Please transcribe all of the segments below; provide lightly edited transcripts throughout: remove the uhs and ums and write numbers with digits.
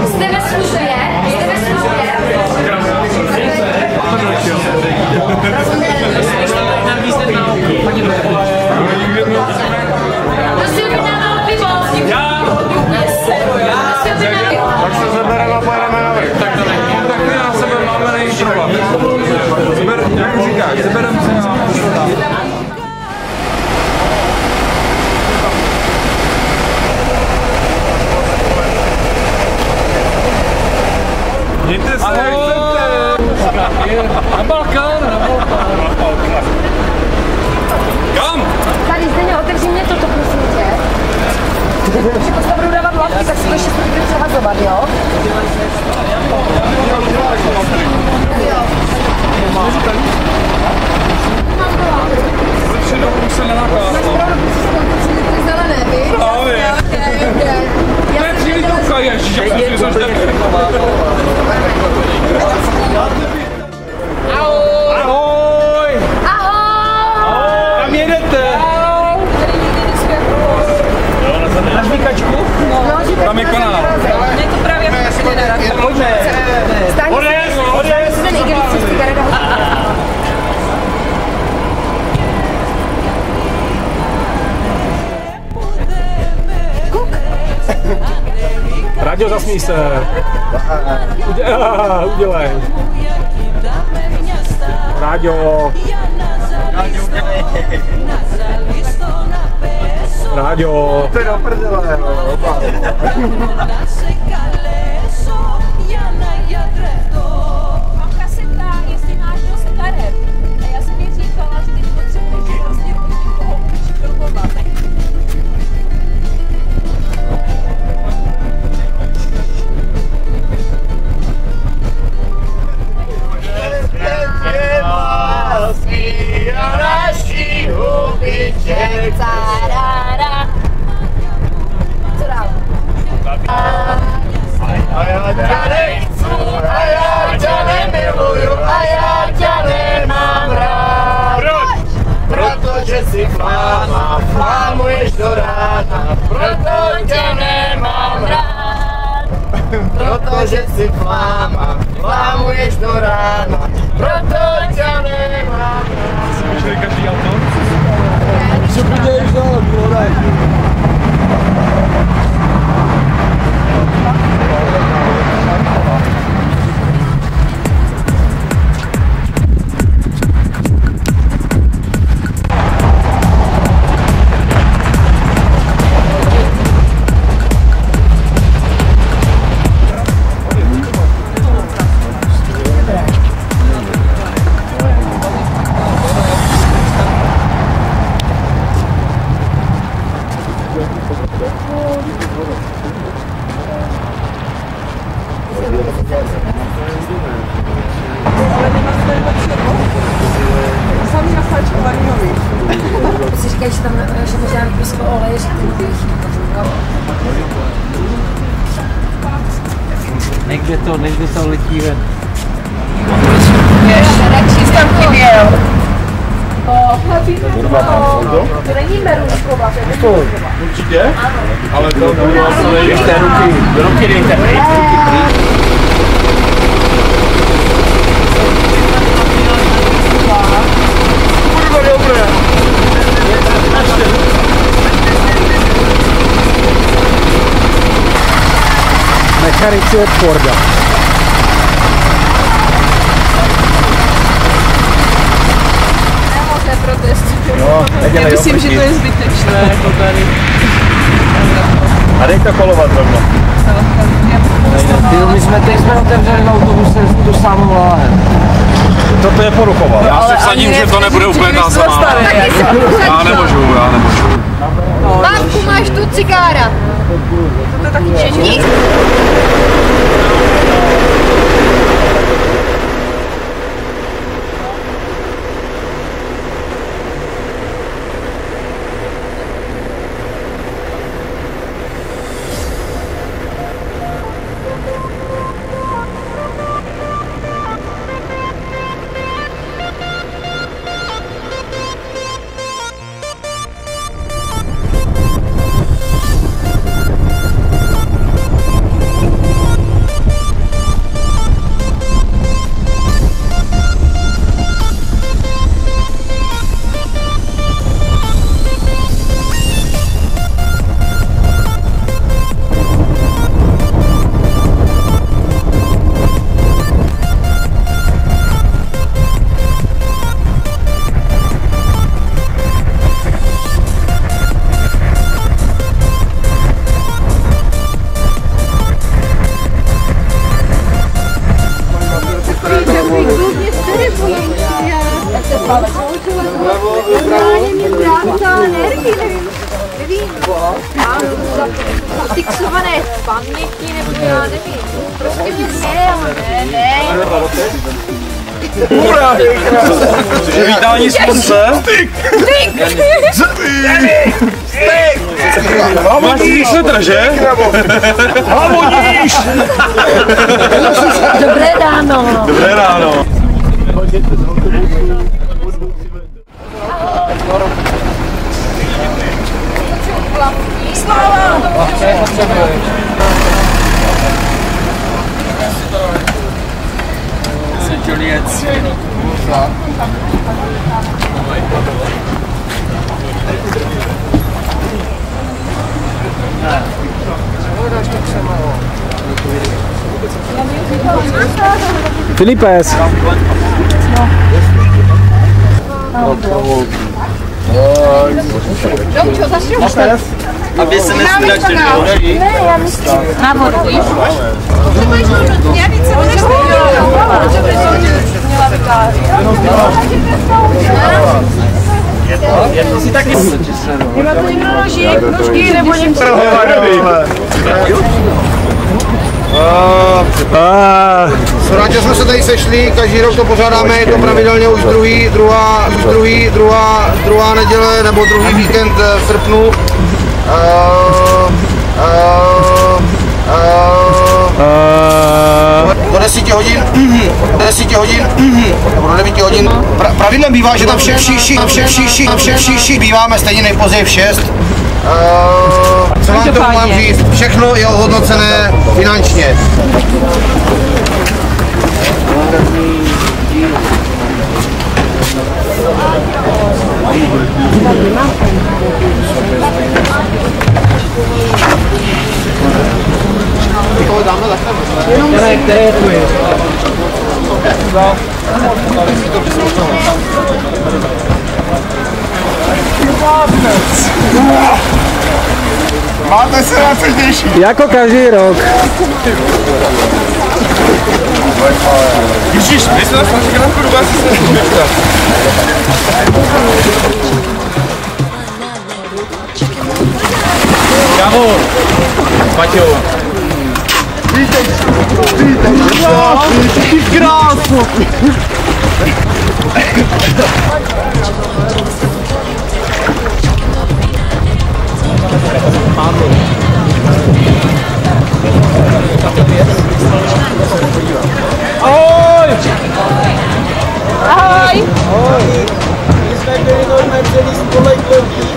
Jste ve službě? Prosím, by nám pivo. Tak se zabereme a pojedeme na vrch. Tak my na sebe máme nejvíc problém. Jak říkáš, zabereme se na... Mějte se, jak chcete. Na Balkán, Kam? Tady, Zdeně, otevři mě toto, prosím tě. Když se budou dávat hlavky, tak se to ještě bude přehazovat, jo? Už se nenakázal. Ty zelené, víš? To je 3 litrovka, ježiš, jak jsem si zažil. Ahoj! Ahoj! Kam jedete? Na žvíkačku? Tam je kanál. Je to právě Pojďme. Odjezd! Radio, zasmí se. Udělej. Radio. Radio. To je do prdele, Mám kaseta, jestli máš dost karet. A já jsem jí říkala, že teď potřebuješ vlastně od někoho učit filmovat. Co dál? A já tě nechci, a já tě nemiluju, a já tě nemám rád. Proč? Protože jsi fláma, flámuješ do rána, proto tě nemám rád. Protože jsi fláma, flámuješ do rána, proto tě nemám rád. Slyšeli každý auto? Co děláš dál, bylo Si říkají, že tam že možná vypísklo olej, že ty nový Někde to letí ven. radši tam chyběl. To není merůžková, to je merůžková. Určitě? Ale to bylo asi Dejte ruky dejte pryč, ruky pryč. kurva dobré. Mechanici od Forda. Moc neprotestuju. No, Já myslím, že to je zbytečné, jako tady. A dej to kolovat rovno. My jsme teď otevřeli v autobuse tu samou láhev. Toto je poruchoval. Já se vsadím, že to nebude úplně ta samá. Já nemůžu. Mávku, máš tu cigára. To je taky čeží. Fixované paměti, nebo já nevím. Prostě mě ne. Hurá! Cože vítání slunce? Styk! Máš si svetr, že? Hlavoníš! Dobré ráno. Dobré ráno. Juliet. Filipes. Aby se nestratili. Na vodu, víš? Já víc se budeš Má to někdo nožky nebo něco? Rádi jsme se tady sešli, každý rok to pořádáme, je to pravidelně už druhá neděle nebo druhý víkend v srpnu. Do 10 hodin nebo do 9 hodin. Pravidlem bývá, že tam všichni býváme stejně nejpozději v 6. Co vám to mám říct? Všechno je ohodnocené finančně. Které tu je? Máte se na co těšit? Jako každý rok. Ježiš, my jsme na Františkánku dobu asi se neštěl. Kámo, Paťo. Vítej, ty krásu! Ahoj! Ahoj! My jsme byli normálně celý spolek lodí.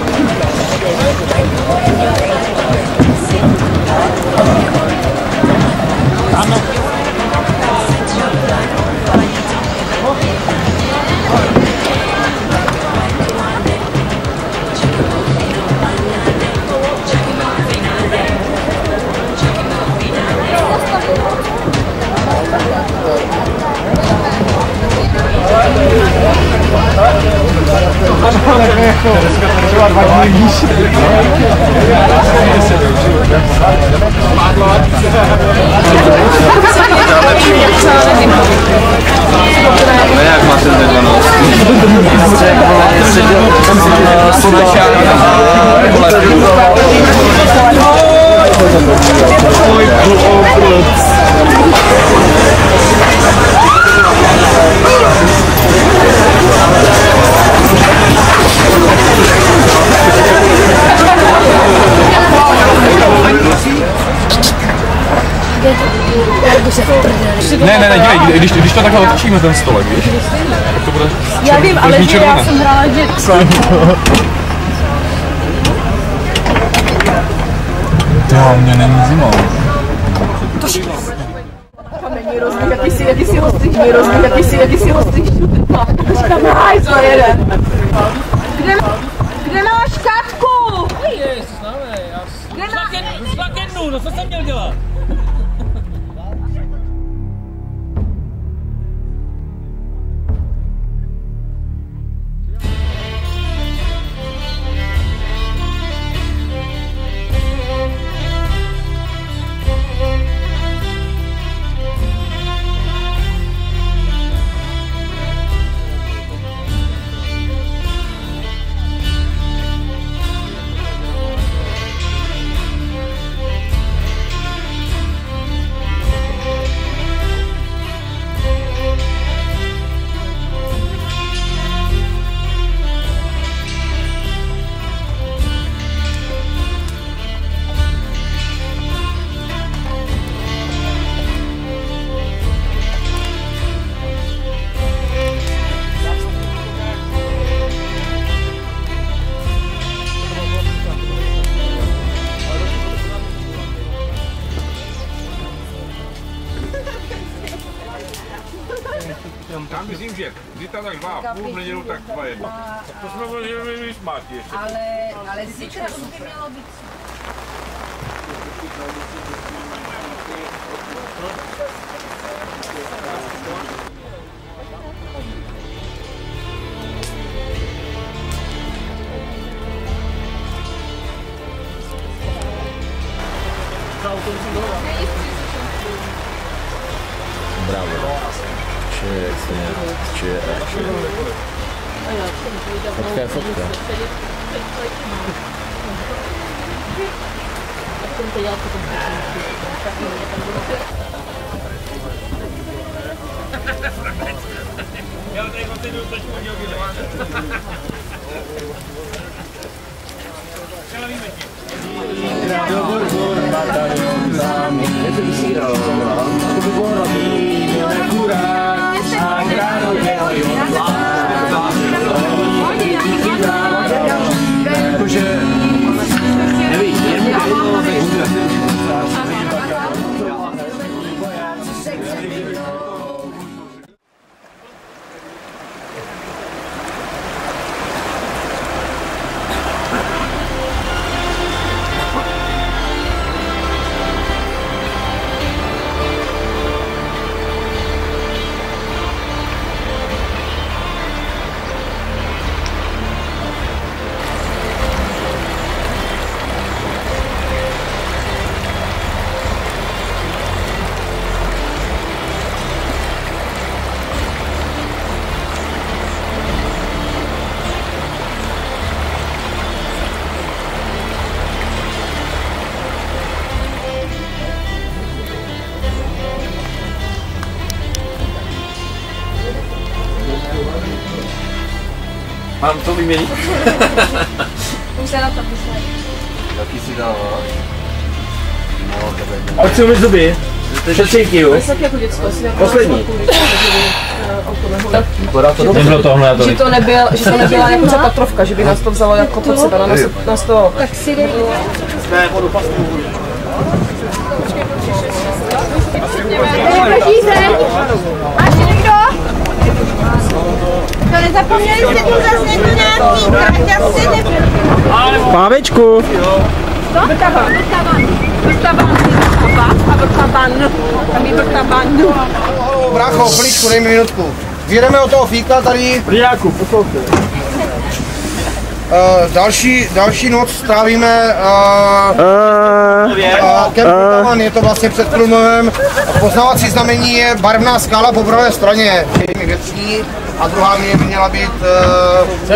Jak máte zde 12? Ne, dělej, když to takhle otočíme ten stolek, víš? Tak to bude... Já vím, ale že já jsem hrála dětku. To mě není zima. Není rozdíl, jaký si hostříš, jaký si hostříš. Kamaraj, co jede. Kde máš Katku? Z Vakenu, no co jsem měl dělat? zítra tak 2,5, v nedělu tak 2,1. To jsme byli smáti ještě. Ale zítra už by mělo být. Bravo. Cheers. Fotka je fotka. Já tady mám ten trošku udělal. Mám to vyměnit? Už se na to vyšle. Jaký si dáváš? A chci umyt zuby. Přečejky, jo. Tak jako děcko, Poslední. Nebylo tohle, že to nebyla jako ta Patrovka, že by nás to vzalo jako pod sebe, nás to... Tak si dej. Ne, vodu pasnou. Máš někdo? To nezapomněli jste tu zase někdo nějaký kraťasy nebo... Pávečku. Vrtavan. Tam je vrtavan. Brácho, chviličku, dej mi minutku. Vyjedeme od toho fíka tady. Prijáku, poslouchej. Další noc strávíme Kemp Vrtavan, je to vlastně před Krumlovem. Poznávací znamení je barevná skála po pravé straně. Je větší a druhá by měla být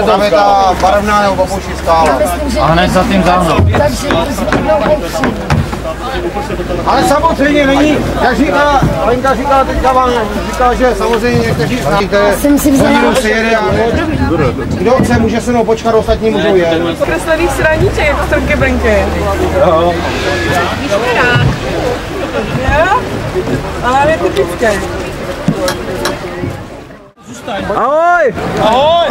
právě ta barevná nebo babouší skála. A hned za tím za mnou. Ale samozřejmě není, jak říká, Lenka říká teďka vám, říká, že samozřejmě někteří znáte, hodinu se jede a kdo chce, může se mnou počkat, ostatní můžou jet. Kreslený sraníček, jako strnky brnky. Jo. Jo? Ale je typický. Ahoj! Ahoj!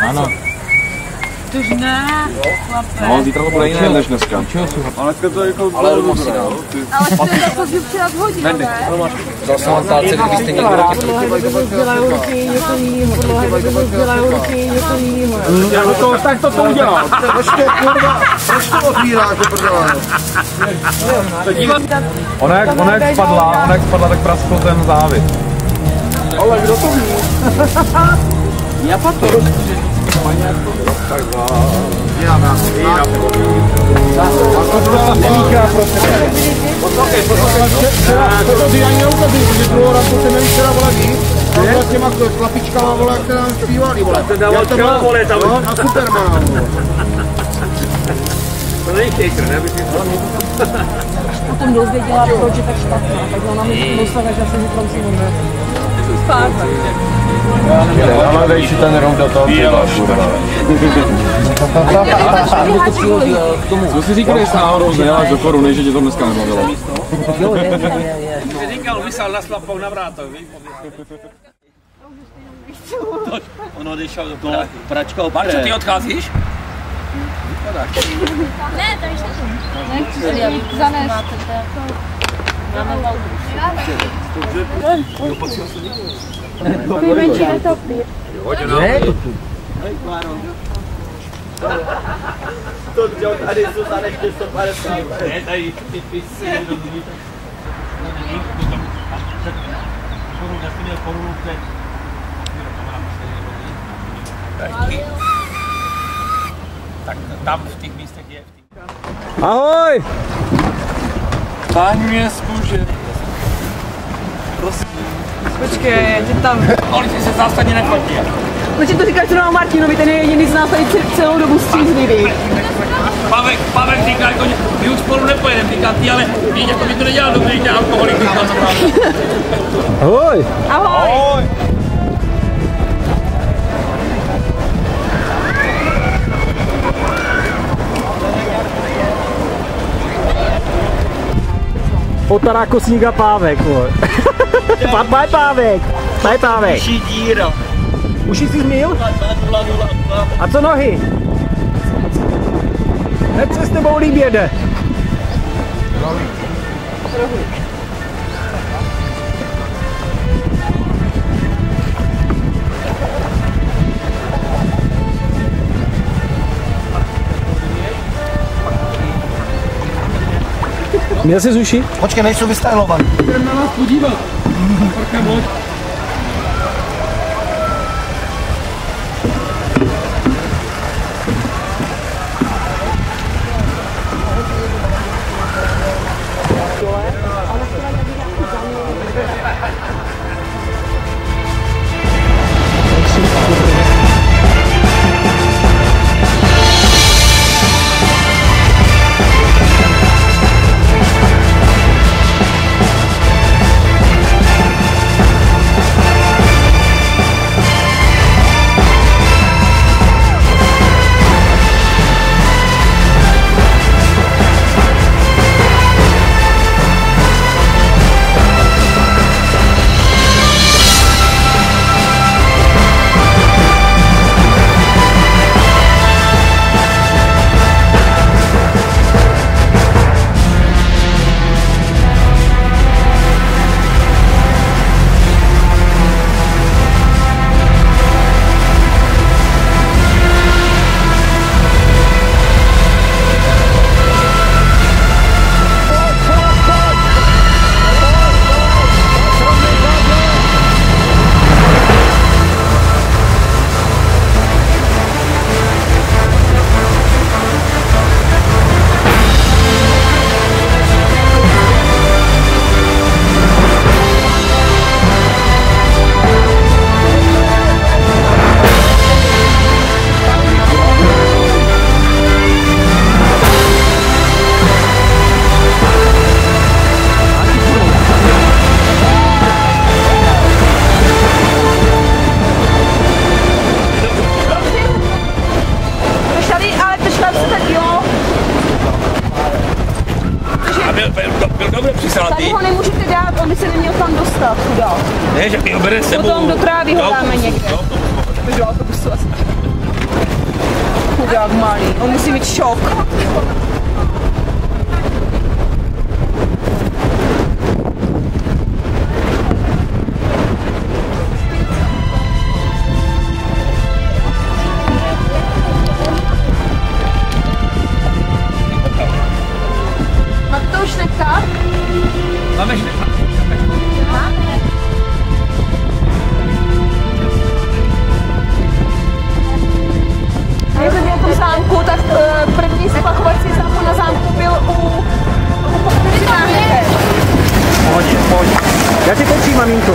Ano. Tož ne, chlape. No, zítra to bude jiné než dneska. Ale to jako... Ale musí dál. Ale včera to si včera hodil, ne? Zase mám táce, kdyby jste někdo Tak to udělal. Ještě kurva, proč to otvírá, jako prdele? Ona jak spadla, tak praskl ten závit. Ale kdo to ví? Já pato. To ty ani neukazí, protože druhou ranku se nevíš, která vole víc. A s těma chlapičkama, vole, jak nám zpívali, vole. To dával čeho, vole, tam. No, na Supermana, vole. To není kejkr, ne? Potom dozvěděla, proč je tak špatná, tak ona mi musela, že se zítra musím umřít. Ale dej si ten rom do toho, co si říkal, jestli náhodou zněláš do koruny, že tě to dneska nebavilo? Jsi říkal, vysal na slapou na vrátok, víš? Ono odešel do pračka opět. Barčo, ty odcházíš? Ne, to ještě to. Nechci zanést. Nejmenší netopí. Ne? To dělal tady, zůstaneš 150. Ne, tady ty si nedozvíte. Korunu teď. Tak tam v těch místech je. Ahoj! Páň mě zkouše. Počkej, já tě tam... Polici se zásadně neplatí. Protože to říkáš zrovna Martinovi, ten je jediný z nás tady celou dobu střízlivý. Pavel říká, jako my už spolu nepojedeme, říká ty, ale víš, jako by to nedělal dobře, že alkoholik říkal správně. Ahoj! Ahoj! Ahoj! Otaráko sníga pávek, vole. Bye pávek! Bye pávek! Uší díra. Uši jsi zmýl? A co nohy? Hned se s tebou líp jede. Měl jsi z uši? Počkej, nejsou vystylovaný. Jdem na nás podívat. Petra vyhledáme někde. Do autobusu asi. Chudák malý, on musí mít šok. Máte to už šnekta? Máme šnekta. Jak jsem byl v tom zámku, tak první splachovací zámku na zámku byl u pochopitelné. Pohodě, pohodě. Já ti končím, maminko.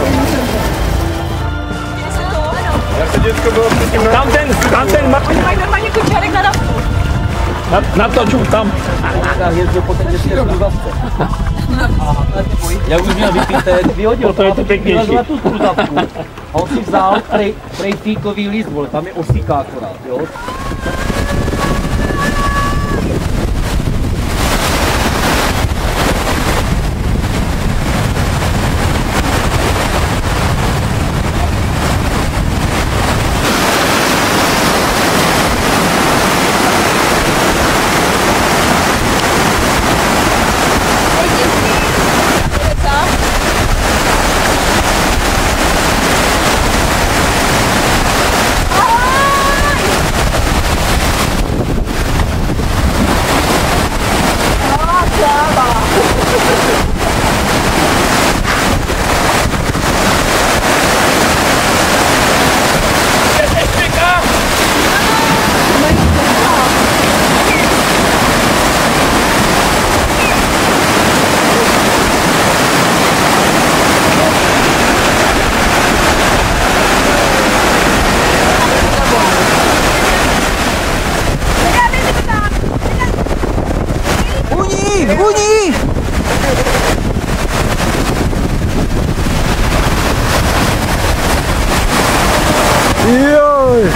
Jak se děcko bylo předtím Tam ten Martin. Mají normálně kučárek na dávku. Natoču tam. Já už měl vypité, vyhodil to je to pěknější. na tu kruzavku a on si vzal prej fíkový list, vole, tam je osíka akorát, jo. Joj!